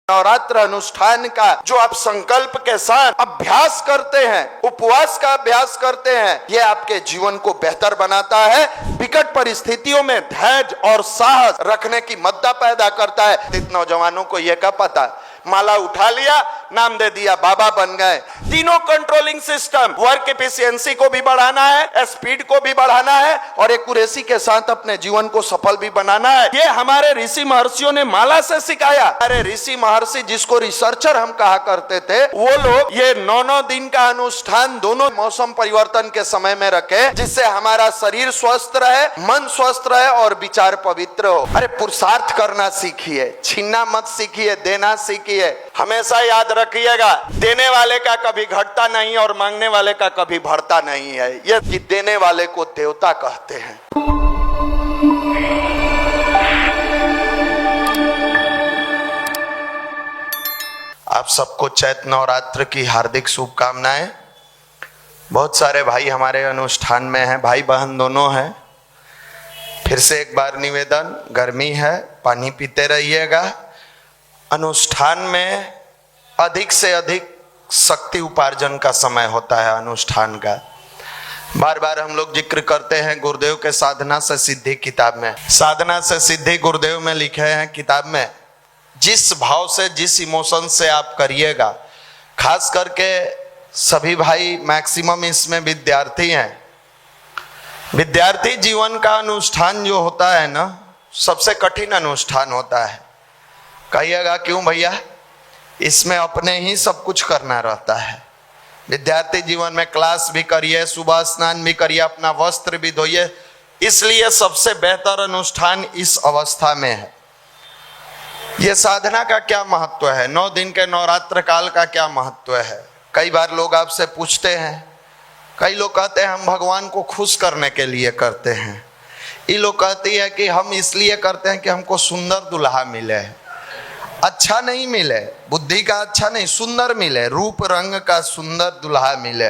नवरात्र अनुष्ठान का जो आप संकल्प के साथ अभ्यास करते हैं, उपवास का अभ्यास करते हैं, ये आपके जीवन को बेहतर बनाता है। विकट परिस्थितियों में धैर्य और साहस रखने की मद्दा पैदा करता है। नौजवानों को यह क्या पता, माला उठा लिया, नाम दे दिया, बाबा बन गए। तीनों कंट्रोलिंग सिस्टम, वर्क एफिशिएंसी को भी बढ़ाना है, स्पीड को भी बढ़ाना है और एक्यूरेसी के साथ अपने जीवन को सफल भी बनाना है। ये हमारे ऋषि महर्षियों ने माला से सिखाया। हमारे ऋषि महर्षि, जिसको रिसर्चर हम कहा करते थे, वो लोग ये 9 दिन का अनुष्ठान दोनों मौसम परिवर्तन के समय में रखे, जिससे हमारा शरीर स्वस्थ रहे, मन स्वस्थ रहे और विचार पवित्र हो। अरे पुरुषार्थ करना सीखिए, छीनना मत सीखिए, देना सीखिए। हमेशा याद रखिएगा, देने वाले का कभी घटता नहीं और मांगने वाले का कभी बढ़ता नहीं है। ये कि देने वाले को देवता कहते हैं। आप सबको चैत्र नवरात्र की हार्दिक शुभकामनाएं। बहुत सारे भाई हमारे अनुष्ठान में हैं, भाई बहन दोनों हैं। फिर से एक बार निवेदन, गर्मी है, पानी पीते रहिएगा। अनुष्ठान में अधिक से अधिक शक्ति उपार्जन का समय होता है अनुष्ठान का। बार बार हम लोग जिक्र करते हैं गुरुदेव के साधना से सिद्धि किताब में। साधना से सिद्धि गुरुदेव में लिखे हैं किताब में, जिस भाव से, जिस इमोशन से आप करिएगा, खास करके सभी भाई मैक्सिमम इसमें विद्यार्थी हैं। विद्यार्थी जीवन का अनुष्ठान जो होता है ना, सबसे कठिन अनुष्ठान होता है। कहिएगा क्यों भैया? इसमें अपने ही सब कुछ करना रहता है। विद्यार्थी जीवन में क्लास भी करिए, सुबह स्नान भी करिए, अपना वस्त्र भी धोइए, इसलिए सबसे बेहतर अनुष्ठान इस अवस्था में है। ये साधना का क्या महत्व है, 9 दिन के नवरात्र काल का क्या महत्व है? कई बार लोग आपसे पूछते हैं, कई लोग कहते हैं हम भगवान को खुश करने के लिए करते हैं। ये लोग कहती है कि हम इसलिए करते हैं कि हमको सुंदर दुल्हा मिले, अच्छा नहीं मिले, बुद्धि का अच्छा नहीं, सुंदर मिले, रूप रंग का सुंदर दुल्हा मिले।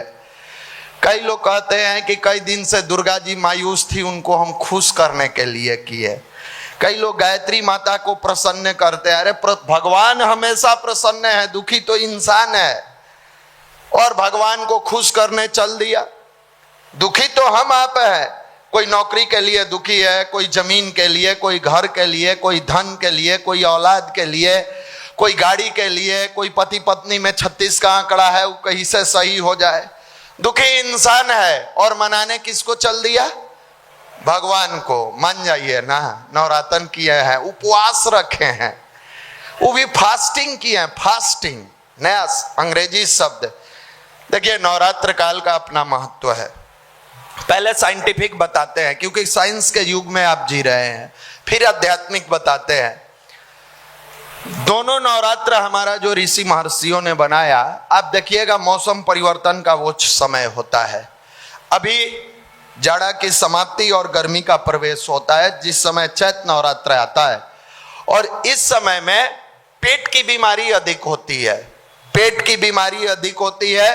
कई लोग कहते हैं कि कई दिन से दुर्गा जी मायूस थी, उनको हम खुश करने के लिए किए। कई लोग गायत्री माता को प्रसन्न करते हैं। अरे भगवान हमेशा प्रसन्न है, दुखी तो इंसान है। और भगवान को खुश करने चल दिया, दुखी तो हम आप हैं। कोई नौकरी के लिए दुखी है, कोई जमीन के लिए, कोई घर के लिए, कोई धन के लिए, कोई औलाद के लिए, कोई गाड़ी के लिए, कोई पति पत्नी में 36 का आंकड़ा है, वो कहीं से सही हो जाए। दुखी इंसान है और मनाने किसको चल दिया? भगवान को। मान जाइए ना, नवरात्र किए हैं, उपवास रखे हैं, वो भी फास्टिंग किए हैं। फास्टिंग नया अंग्रेजी शब्द। देखिए, नवरात्र काल का अपना महत्व है। पहले साइंटिफिक बताते हैं, क्योंकि साइंस के युग में आप जी रहे हैं, फिर आध्यात्मिक बताते हैं। दोनों नवरात्र हमारा जो ऋषि महर्षियों ने बनाया, आप देखिएगा मौसम परिवर्तन का वो समय होता है। अभी जाड़ा की समाप्ति और गर्मी का प्रवेश होता है, जिस समय चैत्र नवरात्र आता है। और इस समय में पेट की बीमारी अधिक होती है। पेट की बीमारी अधिक होती है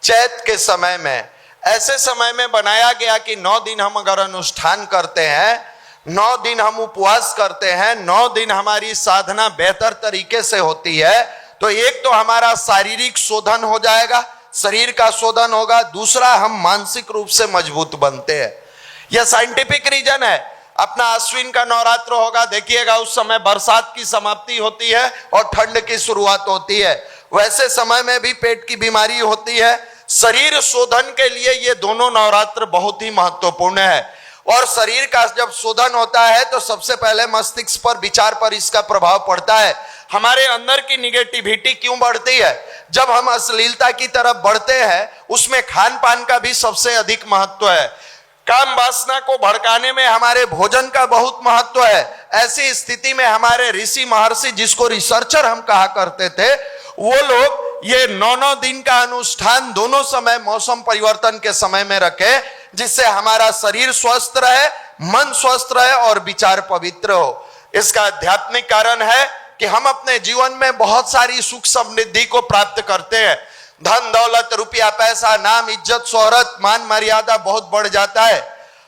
चैत्र के समय में। ऐसे समय में बनाया गया कि 9 दिन हम अगर अनुष्ठान करते हैं, 9 दिन हम उपवास करते हैं, 9 दिन हमारी साधना बेहतर तरीके से होती है, तो एक तो हमारा शारीरिक शोधन हो जाएगा, शरीर का शोधन होगा, दूसरा हम मानसिक रूप से मजबूत बनते हैं। यह साइंटिफिक रीजन है। अपना अश्विन का नवरात्र होगा, देखिएगा उस समय बरसात की समाप्ति होती है और ठंड की शुरुआत होती है। वैसे समय में भी पेट की बीमारी होती है। शरीर शोधन के लिए ये दोनों नवरात्र बहुत ही महत्वपूर्ण है। और शरीर का जब शोधन होता है तो सबसे पहले मस्तिष्क पर, विचार पर इसका प्रभाव पड़ता है। हमारे अंदर की निगेटिविटी क्यों बढ़ती है? जब हम अश्लीलता की तरफ बढ़ते हैं, उसमें खान पान का भी सबसे अधिक महत्व है। काम वासना को भड़काने में हमारे भोजन का बहुत महत्व है। ऐसी स्थिति में हमारे ऋषि महर्षि, जिसको रिसर्चर हम कहा करते थे, वो लोग ये 9 दिन का अनुष्ठान दोनों समय मौसम परिवर्तन के समय में रखे, जिससे हमारा शरीर स्वस्थ रहे, मन स्वस्थ रहे और विचार पवित्र हो। इसका आध्यात्मिक कारण है कि हम अपने जीवन में बहुत सारी सुख समृद्धि को प्राप्त करते हैं। धन दौलत, रुपया पैसा, नाम इज्जत शोहरत, मान मर्यादा बहुत बढ़ जाता है।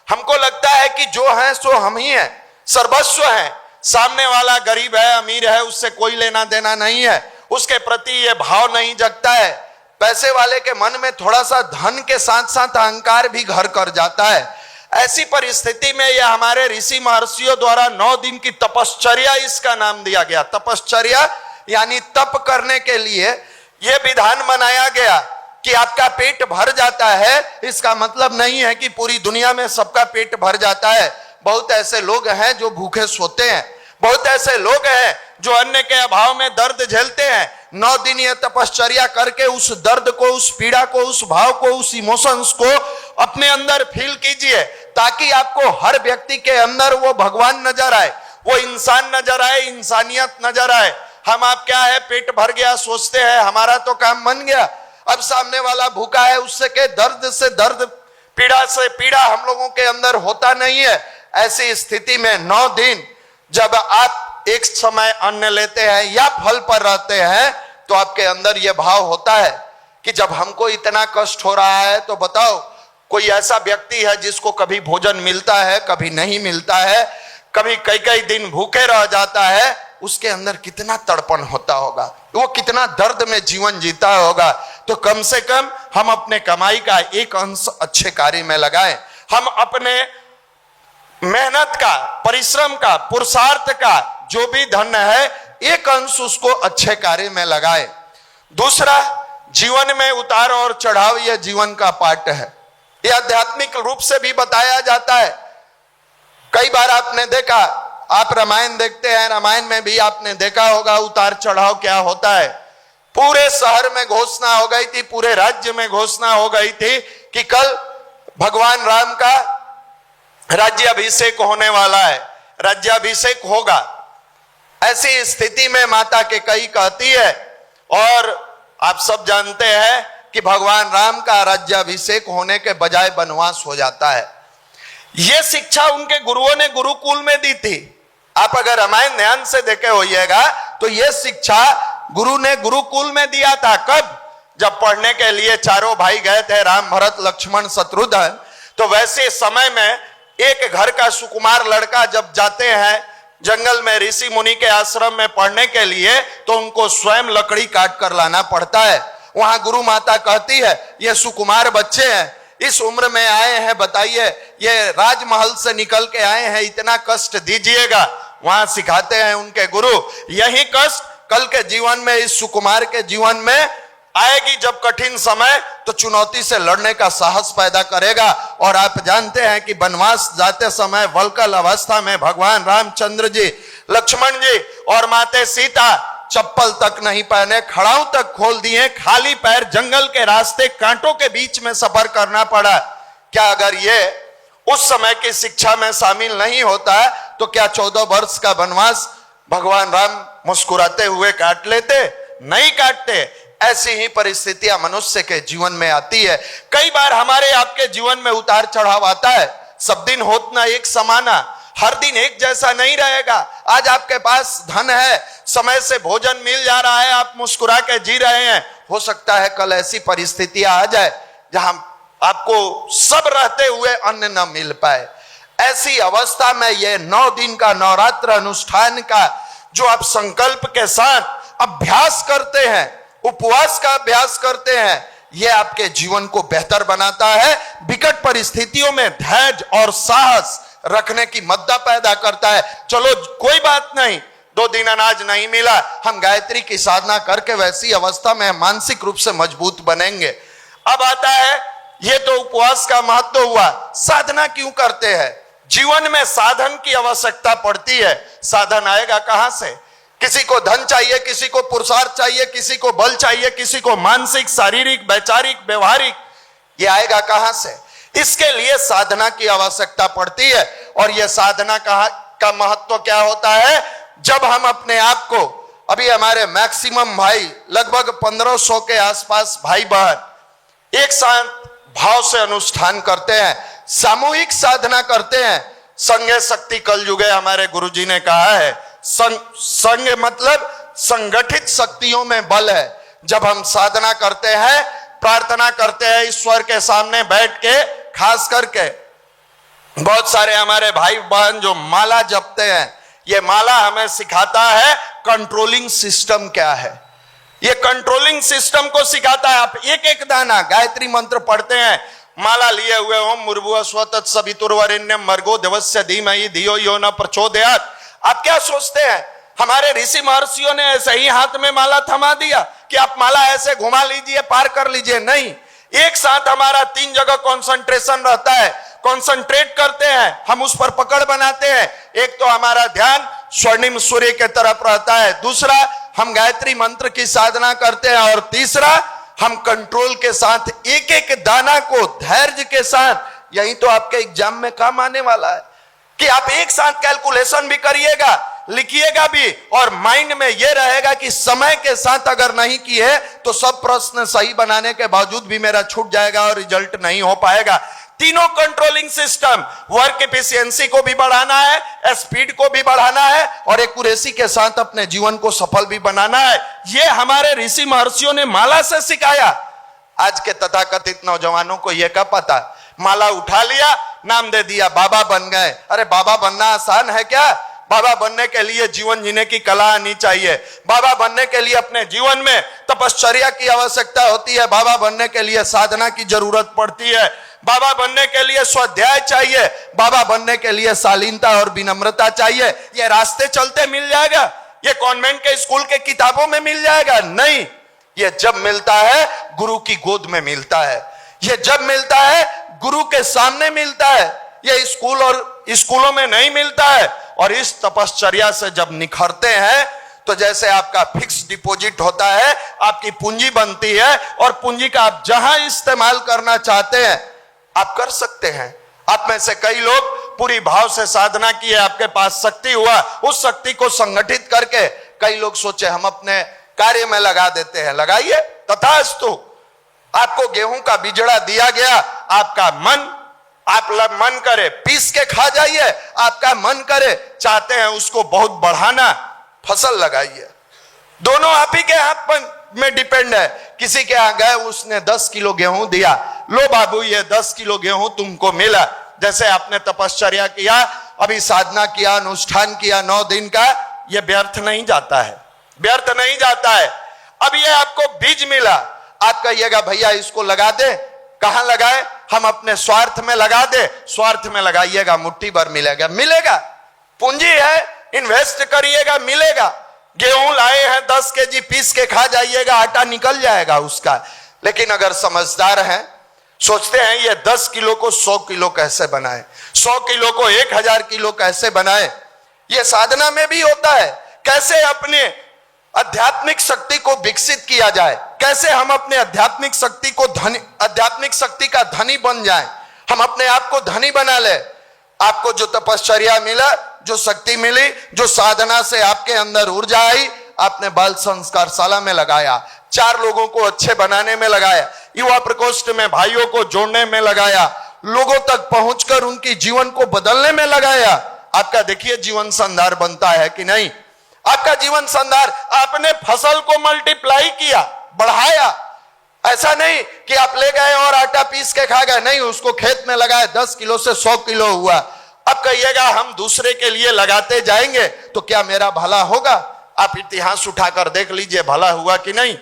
हमको लगता है कि जो है सो हम ही हैं, सर्वस्व हैं। सामने वाला गरीब है अमीर है उससे कोई लेना देना नहीं है, उसके प्रति ये भाव नहीं जगता है। पैसे वाले के मन में थोड़ा सा धन के साथ साथ अहंकार भी घर कर जाता है। ऐसी परिस्थिति में यह हमारे ऋषि महर्षियों द्वारा 9 दिन की तपश्चर्या, इसका नाम दिया गया तपश्चर्या, यानी तप करने के लिए यह विधान बनाया गया कि आपका पेट भर जाता है। इसका मतलब नहीं है कि पूरी दुनिया में सबका पेट भर जाता है। बहुत ऐसे लोग हैं जो भूखे सोते हैं, बहुत ऐसे लोग हैं जो अन्न के अभाव में दर्द झेलते हैं। 9 दिन ये तपश्चर्या करके उस दर्द को, उस पीड़ा को, उस भाव को, उस इमोशंस को अपने अंदर फील कीजिए, ताकि आपको हर व्यक्ति के अंदर वो भगवान नजर आए, वो इंसान नजर आए, इंसानियत नजर आए। हम आप क्या है, पेट भर गया सोचते हैं हमारा तो काम बन गया, अब सामने वाला भूखा है उससे के दर्द से दर्द, पीड़ा से पीड़ा हम लोगों के अंदर होता नहीं है। ऐसी स्थिति में 9 दिन जब आप एक समय अन्न लेते हैं या फल पर रहते हैं तो आपके अंदर यह भाव होता है कि जब हमको इतना कष्ट हो रहा है तो बताओ कोई ऐसा व्यक्ति है जिसको कभी भोजन मिलता है, कभी नहीं मिलता है, कभी कई कई दिन भूखे रह जाता है, उसके अंदर कितना तड़पन होता होगा, वो कितना दर्द में जीवन जीता होगा। तो कम से कम हम अपने कमाई का एक अंश अच्छे कार्य में लगाएं, हम अपने मेहनत का, परिश्रम का, पुरुषार्थ का जो भी धन है एक अंश उसको अच्छे कार्य में लगाए। दूसरा, जीवन में उतार और चढ़ाव यह जीवन का पार्ट है, यह आध्यात्मिक रूप से भी बताया जाता है। कई बार आपने देखा, आप रामायण देखते हैं, रामायण में भी आपने देखा होगा उतार चढ़ाव क्या होता है। पूरे शहर में घोषणा हो गई थी, पूरे राज्य में घोषणा हो गई थी कि कल भगवान राम का राज्याभिषेक होने वाला है, राज्याभिषेक होगा। ऐसी स्थिति में माता कैकेयी कहती है, और आप सब जानते हैं कि भगवान राम का राज्याभिषेक होने के बजाय वनवास हो जाता है। यह शिक्षा उनके गुरुओं ने गुरुकुल में दी थी। आप अगर रामायण ध्यान से देखे होइएगा तो यह शिक्षा गुरु ने गुरुकुल में दिया था। कब? जब पढ़ने के लिए चारों भाई गए थे, राम भरत लक्ष्मण शत्रुघ्न, तो वैसे समय में एक घर का सुकुमार लड़का जब जाते हैं जंगल में ऋषि मुनि के आश्रम में पढ़ने के लिए, तो उनको स्वयं लकड़ी काट कर लाना पड़ता है। वहां गुरु माता कहती है ये सुकुमार बच्चे हैं, इस उम्र में आए हैं, बताइए ये राजमहल से निकल के आए हैं, इतना कष्ट दीजिएगा। वहां सिखाते हैं उनके गुरु, यही कष्ट कल के जीवन में, इस सुकुमार के जीवन में आएगी। जब कठिन समय तो चुनौती से लड़ने का साहस पैदा करेगा। और आप जानते हैं कि वनवास जाते समय वल्कल अवस्था में भगवान रामचंद्र जी, लक्ष्मण जी और माते सीता चप्पल तक नहीं पहने, खड़ाऊ तक खोल दिए, खाली पैर जंगल के रास्ते कांटों के बीच में सफर करना पड़ा। क्या अगर ये उस समय की शिक्षा में शामिल नहीं होता है तो क्या 14 वर्ष का वनवास भगवान राम मुस्कुराते हुए काट लेते? नहीं काटते। ऐसी ही परिस्थितियां मनुष्य के जीवन में आती है। कई बार हमारे आपके जीवन में उतार चढ़ाव आता है। सब दिन होत ना एक समाना, हर दिन एक जैसा नहीं रहेगा। आज आपके पास धन है, समय से भोजन मिल जा रहा है, आप मुस्कुरा के जी रहे हैं, हो सकता है कल ऐसी परिस्थितियां आ जाए जहां आपको सब रहते हुए अन्न न मिल पाए। ऐसी अवस्था में यह 9 दिन का नवरात्र अनुष्ठान का जो आप संकल्प के साथ अभ्यास करते हैं, उपवास का अभ्यास करते हैं, यह आपके जीवन को बेहतर बनाता है। विकट परिस्थितियों में धैर्य और साहस रखने की मद्दा पैदा करता है। चलो कोई बात नहीं, 2 दिन अनाज नहीं मिला, हम गायत्री की साधना करके वैसी अवस्था में मानसिक रूप से मजबूत बनेंगे। अब आता है, यह तो उपवास का महत्व हुआ। साधना क्यों करते हैं? जीवन में साधन की आवश्यकता पड़ती है। साधन आएगा कहां से? किसी को धन चाहिए, किसी को पुरुषार्थ चाहिए, किसी को बल चाहिए, किसी को मानसिक, शारीरिक, वैचारिक, व्यवहारिक, ये आएगा कहां से? इसके लिए साधना की आवश्यकता पड़ती है। और यह साधना का महत्व क्या होता है? जब हम अपने आप को, अभी हमारे मैक्सिमम भाई लगभग 1500 के आसपास भाई बहन एक साथ भाव से अनुष्ठान करते हैं, सामूहिक साधना करते हैं। संगे शक्ति कल युगे हमारे गुरुजी ने कहा है, संग मतलब संगठित शक्तियों में बल है। जब हम साधना करते हैं, प्रार्थना करते हैं ईश्वर के सामने बैठ के, खास करके बहुत सारे हमारे भाई बहन जो माला जपते हैं ये माला हमें सिखाता है कंट्रोलिंग सिस्टम क्या है। ये कंट्रोलिंग सिस्टम को सिखाता है। आप एक एक दाना गायत्री मंत्र पढ़ते हैं, माला लिए हुए ओम मुर्भुवः स्वः तत्सवितुर्वरेण्यं भर्गो देवस्य धीमहि धियो यो न प्रचोदयात्। आप क्या सोचते हैं हमारे ऋषि महर्षियों ने ऐसे ही हाथ में माला थमा दिया कि आप माला ऐसे घुमा लीजिए पार कर लीजिए? नहीं, एक साथ हमारा 3 जगह कंसंट्रेशन रहता है, कंसंट्रेट करते हैं, हम उस पर पकड़ बनाते हैं। एक तो हमारा ध्यान स्वर्णिम सूर्य के तरफ रहता है, दूसरा हम गायत्री मंत्र की साधना करते हैं, और तीसरा हम कंट्रोल के साथ एक एक दाना को धैर्य के साथ। यही तो आपके एग्जाम में काम आने वाला है कि आप एक साथ कैलकुलेशन भी करिएगा, लिखिएगा भी, और माइंड में यह रहेगा कि समय के साथ अगर नहीं किए तो सब प्रश्न सही बनाने के बावजूद भी मेरा छूट जाएगा और रिजल्ट नहीं हो पाएगा। तीनों कंट्रोलिंग सिस्टम, वर्क एफिशिएंसी को भी बढ़ाना है, स्पीड को भी बढ़ाना है, और एक्यूरेसी के साथ अपने जीवन को सफल भी बनाना है। यह हमारे ऋषि महर्षियों ने माला से सिखाया। आज के तथाकथित नौजवानों को यह क्या पता, माला उठा लिया, नाम दे दिया, बाबा बन गए। अरे बाबा बनना आसान है क्या? बाबा बनने के लिए जीवन जीने की कला आनी चाहिए। बाबा बनने के लिए अपने जीवन में तपश्चर्या की आवश्यकता होती है। बाबा बनने के लिए साधना की जरूरत पड़ती है। बाबा बनने के लिए स्वाध्याय चाहिए। बाबा बनने के लिए शालीनता और विनम्रता चाहिए। ये रास्ते चलते मिल जाएगा? ये कॉन्वेंट के स्कूल के किताबों में मिल जाएगा? नहीं, ये जब मिलता है गुरु की गोद में मिलता है। ये जब मिलता है गुरु के सामने मिलता है। ये स्कूल और स्कूलों में नहीं मिलता है। और इस तपश्चर्या से जब निखरते हैं तो जैसे आपका फिक्स डिपॉजिट होता है, आपकी पूंजी बनती है, और पूंजी का आप जहां इस्तेमाल करना चाहते हैं आप कर सकते हैं। आप में से कई लोग पूरी भाव से साधना की है, आपके पास शक्ति हुआ, उस शक्ति को संगठित करके कई लोग सोचे हम अपने कार्य में लगा देते हैं। लगाइए, तथास्तु। आपको गेहूं का बिजड़ा दिया गया, आपका मन, आप मन करे पीस के खा जाइए, आपका मन करे चाहते हैं उसको बहुत बढ़ाना, फसल लगाइए। दोनों आप ही के हाथ में डिपेंड है। किसी के यहां गए, उसने 10 किलो गेहूं दिया, लो बाबू ये 10 किलो गेहूं तुमको मिला। जैसे आपने तपश्चर्या किया, अभी साधना किया, अनुष्ठान किया 9 दिन का, यह व्यर्थ नहीं जाता है, व्यर्थ नहीं जाता है। अब ये आपको बीज मिला, आप कहिएगा भैया इसको लगा दे। कहां लगाए? हम अपने स्वार्थ में लगा दे। स्वार्थ में लगाइएगा, मुट्ठी भर मिलेगा, मिलेगा। पूंजी है, इन्वेस्ट करिएगा, मिलेगा। गेहूं लाए हैं 10 केजी, पीस के खा जाइएगा, आटा निकल जाएगा उसका। लेकिन अगर समझदार हैं, सोचते हैं ये 10 किलो को 100 किलो कैसे बनाए, 100 किलो को 1000 किलो कैसे बनाए। ये साधना में भी होता है। कैसे अपने आध्यात्मिक शक्ति को विकसित किया जाए, कैसे हम अपने आध्यात्मिक शक्ति को आध्यात्मिक शक्ति का धनी बन जाए, हम अपने आप को धनी बना ले। आपको जो तपश्चर्या मिला, जो शक्ति मिली, जो साधना से आपके अंदर ऊर्जा आई, आपने बाल संस्कार शाला में लगाया, 4 लोगों को अच्छे बनाने में लगाया, युवा प्रकोष्ठ में भाइयों को जोड़ने में लगाया, लोगों तक पहुंचकर उनकी जीवन को बदलने में लगाया। आपका देखिए जीवन संधार बनता है कि नहीं? आपका जीवन संधार, आपने फसल को मल्टीप्लाई किया, बढ़ाया। ऐसा नहीं कि आप ले गए और आटा पीस के खा गए, नहीं, उसको खेत में लगाए, 10 किलो से 100 किलो हुआ। अब कहिएगा हम दूसरे के लिए लगाते जाएंगे तो क्या मेरा भला होगा? आप इतिहास उठाकर देख लीजिए, भला हुआ कि नहीं।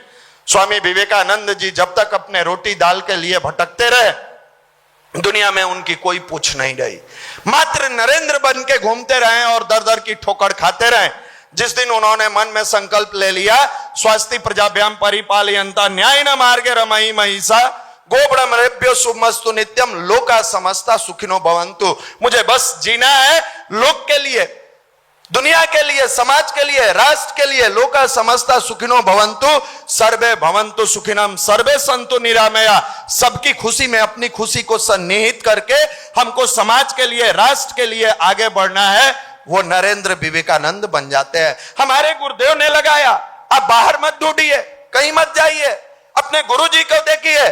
स्वामी विवेकानंद जी जब तक अपने रोटी दाल के लिए भटकते रहे, दुनिया में उनकी कोई पूछ नहीं रही, मात्र नरेंद्र बन के घूमते रहे और दर दर की ठोकर खाते रहे। जिस दिन उन्होंने मन में संकल्प ले लिया, स्वस्ति प्रजाभ्याम परिपालयन्ता न्यायेन मार्गे रमई महिषा गोब्रह्मणेभ्यो शुभमस्तु नित्यम लोका समस्ता सुखिनो भवन्तु। मुझे बस जीना है लोक के लिए, दुनिया के लिए, समाज के लिए, राष्ट्र के लिए। लोका समस्ता सुखिनो भवन्तु, सर्वे भवन्तु सुखिनम, सर्वे सन्तु निरामया। सबकी खुशी में अपनी खुशी को सन्निहित करके हमको समाज के लिए, राष्ट्र के लिए आगे बढ़ना है। वो नरेंद्र विवेकानंद बन जाते हैं। हमारे गुरुदेव ने लगाया। आप बाहर मत ढूंढिए, कहीं मत जाइए, अपने गुरुजी को देखिए।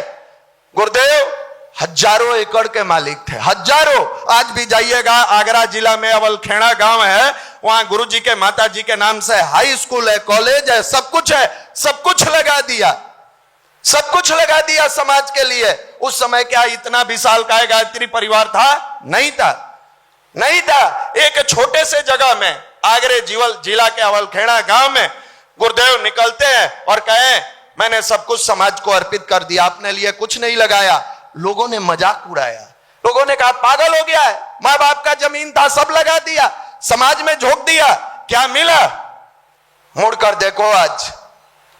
गुरुदेव हजारों एकड़ के मालिक थे, हजारों। आज भी जाइएगा, आगरा जिला में अवलखेड़ा गांव है, वहां गुरुजी के माता जी के नाम से हाई स्कूल है, कॉलेज है, सब कुछ है। सब कुछ लगा दिया, सब कुछ लगा दिया समाज के लिए। उस समय क्या इतना विशालकाय गायत्री परिवार था? नहीं था, नहीं था। एक छोटे से जगह में आगरे जिला के अवलखेड़ा गांव में गुरुदेव निकलते हैं और कहे मैंने सब कुछ समाज को अर्पित कर दिया, अपने लिए कुछ नहीं लगाया। लोगों ने मजाक उड़ाया, लोगों ने कहा पागल हो गया है, माँ बाप का जमीन था सब लगा दिया, समाज में झोंक दिया, क्या मिला? मुड़कर देखो आज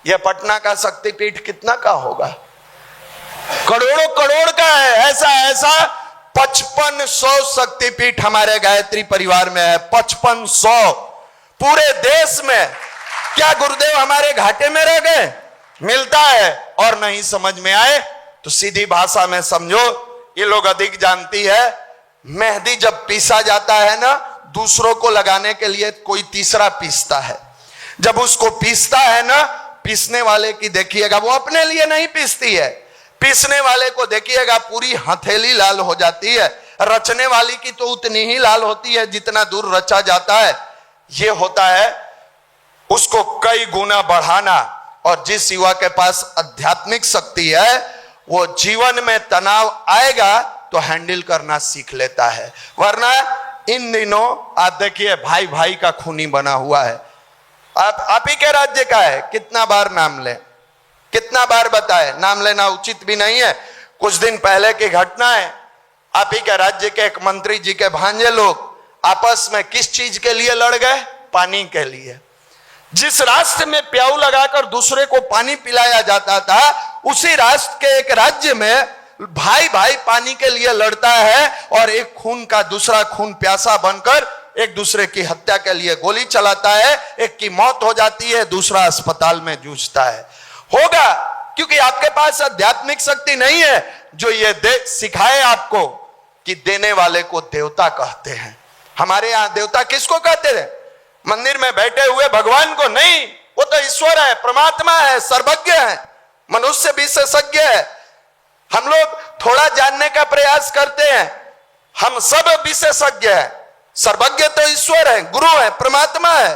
यह पटना का शक्तिपीठ कितना का होगा? करोड़ों करोड़ का है। ऐसा ऐसा 5500 शक्तिपीठ हमारे गायत्री परिवार में है, 5500 पूरे देश में। क्या गुरुदेव हमारे घाटे में रह गए? मिलता है और नहीं समझ में आए तो सीधी भाषा में समझो, ये लोग अधिक जानती है। मेहंदी जब पीसा जाता है ना, दूसरों को लगाने के लिए कोई तीसरा पीसता है। जब उसको पीसता है ना, पीसने वाले की देखिएगा, वो अपने लिए नहीं पीसती है, पीसने वाले को देखिएगा पूरी हथेली लाल हो जाती है। रचने वाली की तो उतनी ही लाल होती है जितना दूर रचा जाता है। ये होता है उसको कई गुना बढ़ाना। और जिस युवा के पास आध्यात्मिक शक्ति है वो जीवन में तनाव आएगा तो हैंडल करना सीख लेता है। वरना इन दिनों आप देखिए भाई भाई का खूनी बना हुआ है। आप ही के राज्य का है, कितना बार नाम ले, कितना बार बताए, नाम लेना उचित भी नहीं है। कुछ दिन पहले की घटना है, आप ही के राज्य के एक मंत्री जी के भांजे लोग आपस में किस चीज के लिए लड़ गए? पानी के लिए। जिस राष्ट्र में प्याऊ लगाकर दूसरे को पानी पिलाया जाता था, उसी राष्ट्र के एक राज्य में भाई भाई पानी के लिए लड़ता है और एक खून का दूसरा खून प्यासा बनकर एक दूसरे की हत्या के लिए गोली चलाता है। एक की मौत हो जाती है, दूसरा अस्पताल में जूझता है। होगा क्योंकि आपके पास आध्यात्मिक शक्ति नहीं है जो ये सिखाए आपको कि देने वाले को देवता कहते हैं। हमारे यहां देवता किसको कहते थे? मंदिर में बैठे हुए भगवान को नहीं, वो तो ईश्वर है, परमात्मा है, सर्वज्ञ है, मनुष्य विशेषज्ञ है। हम लोग थोड़ा जानने का प्रयास करते हैं, हम सब विशेषज्ञ हैं। सर्वज्ञ तो ईश्वर है, गुरु है, परमात्मा है।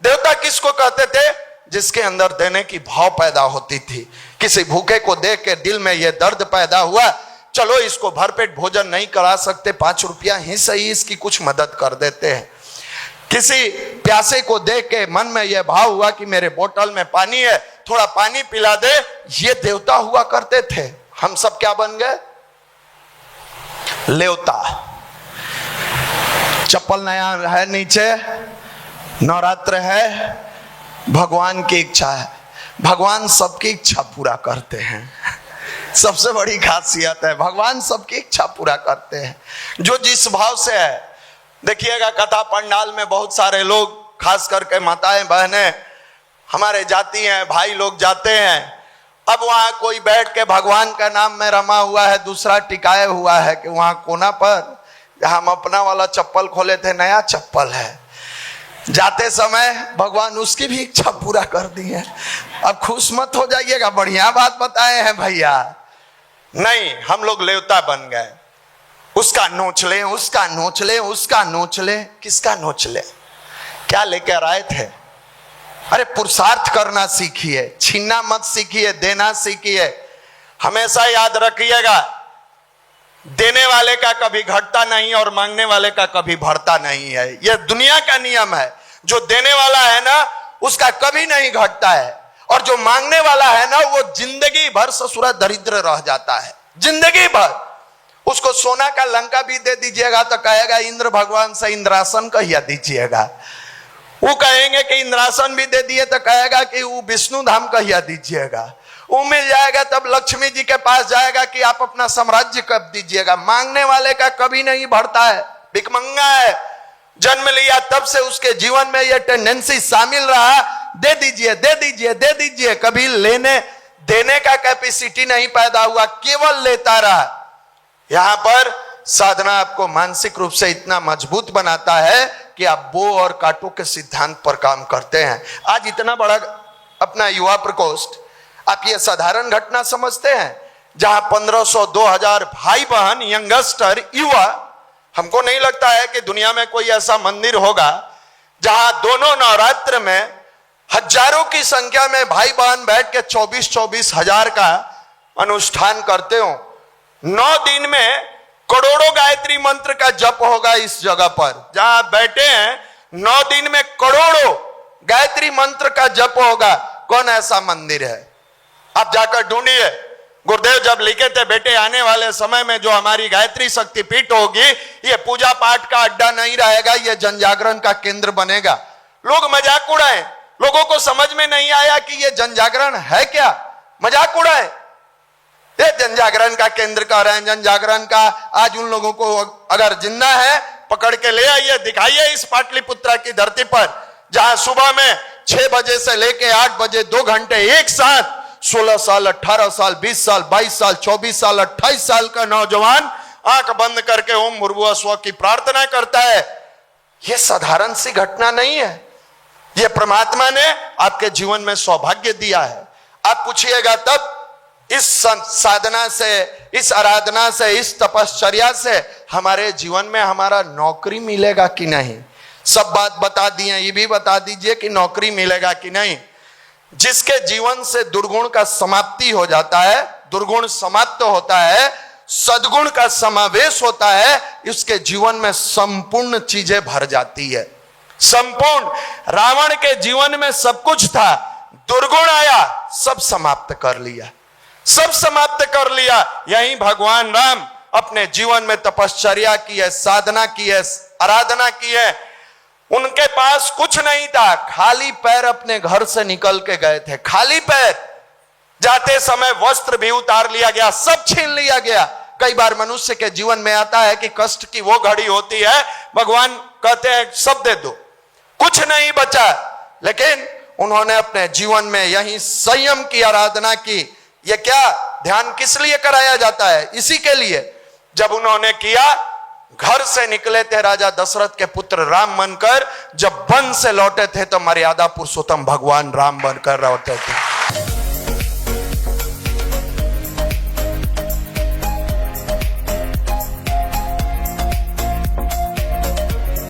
देवता किसको कहते थे? जिसके अंदर देने की भाव पैदा होती थी। किसी भूखे को देख के दिल में यह दर्द पैदा हुआ, चलो इसको भरपेट भोजन नहीं करा सकते, 5 रुपया ही सही इसकी कुछ मदद कर देते हैं। किसी प्यासे को देख के मन में यह भाव हुआ कि मेरे बोतल में पानी है, थोड़ा पानी पिला दे, ये देवता हुआ करते थे। हम सब क्या बन गए? लेवता। चप्पल नया है नीचे, नवरात्र है, भगवान की इच्छा है, भगवान सबकी इच्छा पूरा करते हैं। सबसे बड़ी खासियत है भगवान सबकी इच्छा पूरा करते हैं, जो जिस भाव से है। देखिएगा कथा पंडाल में बहुत सारे लोग, खास करके माताएं बहनें हमारे जाती हैं, भाई लोग जाते हैं। अब वहां कोई बैठ के भगवान का नाम में रमा हुआ है, दूसरा टिकाए हुआ है कि वहां कोना पर जहां हम अपना वाला चप्पल खोले थे, नया चप्पल है। जाते समय भगवान उसकी भी इच्छा पूरा कर दी है। अब खुश मत हो जाइएगा, बढ़िया बात बताए हैं भैया। नहीं, हम लोग लेवता बन गए। उसका नोच ले, उसका नोच ले, उसका नोच ले। किसका नोच ले? क्या लेकर आए थे? अरे पुरुषार्थ करना सीखिए, छीनना मत सीखिए, देना सीखिए। हमेशा याद रखिएगा, देने वाले का कभी घटता नहीं और मांगने वाले का कभी बढ़ता नहीं है। यह दुनिया का नियम है। जो देने वाला है ना, उसका कभी नहीं घटता है, और जो मांगने वाला है ना, वो जिंदगी भर ससुरा दरिद्र रह जाता है, जिंदगी भर। उसको सोना का लंका भी दे दीजिएगा तो कहेगा इंद्र भगवान से इंद्रासन कहिया दीजिएगा। वो कहेंगे कि इंद्रासन भी दे दिए तो कहेगा कि वो विष्णु धाम कहिया दीजिएगा। वो मिल जाएगा तब लक्ष्मी जी के पास जाएगा कि आप अपना साम्राज्य कब दीजिएगा। मांगने वाले का कभी नहीं बढ़ता है, भिखमंगा है। जन्म लिया तब से उसके जीवन में यह टेंडेंसी शामिल रहा, दे दीजिए दे दीजिए दे दीजिए, कभी लेने देने का कैपेसिटी नहीं पैदा हुआ, केवल लेता रहा। यहां पर साधना आपको मानसिक रूप से इतना मजबूत बनाता है कि आप बो और काटो के सिद्धांत पर काम करते हैं। आज इतना बड़ा अपना युवा प्रकोष्ठ, आप ये साधारण घटना समझते हैं जहां 1500 2000 भाई बहन, यंगस्टर, युवा। हमको नहीं लगता है कि दुनिया में कोई ऐसा मंदिर होगा जहां दोनों नवरात्र में हजारों की संख्या में भाई बहन बैठ के 24-24 हजार का अनुष्ठान करते हो। 9 दिन में करोड़ों गायत्री मंत्र का जप होगा इस जगह पर जहां बैठे हैं। 9 दिन में करोड़ों गायत्री मंत्र का जप होगा। कौन ऐसा मंदिर है? आप जाकर ढूंढिए। गुरुदेव जब लिखे थे, बेटे आने वाले समय में जो हमारी गायत्री शक्ति पीठ होगी, ये पूजा पाठ का अड्डा नहीं रहेगा, ये जन जागरण का केंद्र बनेगा। लोग मजाक उड़ाए, लोगों को समझ में नहीं आया कि ये जन जागरण है क्या, मजाक उड़ाए। ये जन जागरण का केंद्र कह रहे हैं, जन जागरण का। आज उन लोगों को अगर जिंदा है पकड़ के ले आइए, दिखाइए इस पाटलिपुत्रा की धरती पर, जहां सुबह में 6 बजे से लेके 8 बजे 2 घंटे एक साथ 16 साल, 18 साल, 20 साल, 22 साल, 24 साल, 28 साल का नौजवान आंख बंद करके ओम भूर्भुवः स्वः की प्रार्थना करता है। यह साधारण सी घटना नहीं है, यह परमात्मा ने आपके जीवन में सौभाग्य दिया है। आप पूछिएगा तब, इस साधना से, इस आराधना से, इस तपश्चर्या से हमारे जीवन में हमारा नौकरी मिलेगा कि नहीं। सब बात बता दिए, ये भी बता दीजिए कि नौकरी मिलेगा कि नहीं। जिसके जीवन से दुर्गुण का समाप्ति हो जाता है, दुर्गुण समाप्त होता है, सद्गुण का समावेश होता है, उसके जीवन में संपूर्ण चीजें भर जाती है। संपूर्ण। रावण के जीवन में सब कुछ था, दुर्गुण आया, सब समाप्त कर लिया, सब समाप्त कर लिया। यही भगवान राम अपने जीवन में तपश्चर्या की है, साधना की है, आराधना की है। उनके पास कुछ नहीं था, खाली पैर अपने घर से निकल के गए थे, खाली पैर। जाते समय वस्त्र भी उतार लिया गया, सब छीन लिया गया। कई बार मनुष्य के जीवन में आता है कि कष्ट की वो घड़ी होती है, भगवान कहते हैं सब दे दो, कुछ नहीं बचा। लेकिन उन्होंने अपने जीवन में यही संयम की आराधना की। यह क्या ध्यान किस लिए कराया जाता है? इसी के लिए। जब उन्होंने किया, घर से निकले थे राजा दशरथ के पुत्र राम बनकर, जब वन से लौटे थे तो मर्यादा पुरुषोत्तम भगवान राम बनकर लौटे थे।